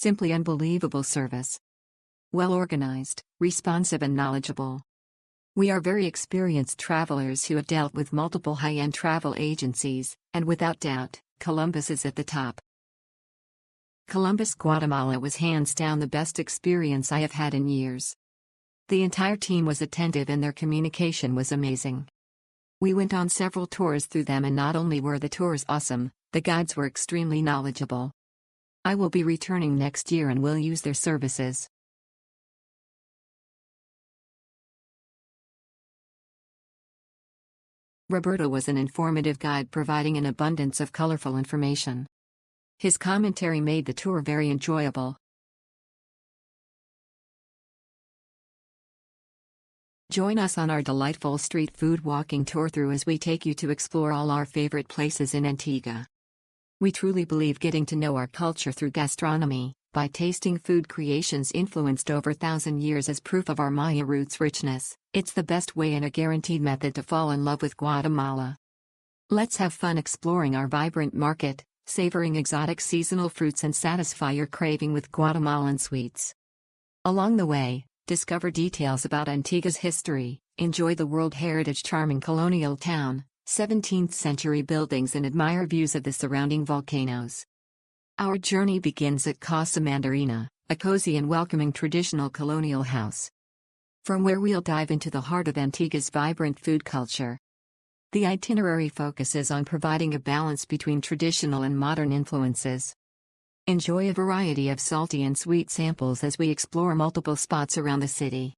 Simply unbelievable service. Well organized, responsive and knowledgeable. We are very experienced travelers who have dealt with multiple high-end travel agencies, and without doubt, Columbus is at the top. Columbus, Guatemala was hands down the best experience I have had in years. The entire team was attentive and their communication was amazing. We went on several tours through them, and not only were the tours awesome, the guides were extremely knowledgeable. I will be returning next year and will use their services. Roberto was an informative guide providing an abundance of colorful information. His commentary made the tour very enjoyable. Join us on our delightful street food walking tour through as we take you to explore all our favorite places in Antigua. We truly believe getting to know our culture through gastronomy, by tasting food creations influenced over 1,000 years as proof of our Maya roots' richness. It's the best way and a guaranteed method to fall in love with Guatemala. Let's have fun exploring our vibrant market, savoring exotic seasonal fruits, and satisfy your craving with Guatemalan sweets. Along the way, discover details about Antigua's history, enjoy the World Heritage charming colonial town, 17th century buildings, and admire views of the surrounding volcanoes. Our journey begins at Casa Mandarina, a cozy and welcoming traditional colonial house. From where we'll dive into the heart of Antigua's vibrant food culture. The itinerary focuses on providing a balance between traditional and modern influences. Enjoy a variety of salty and sweet samples as we explore multiple spots around the city.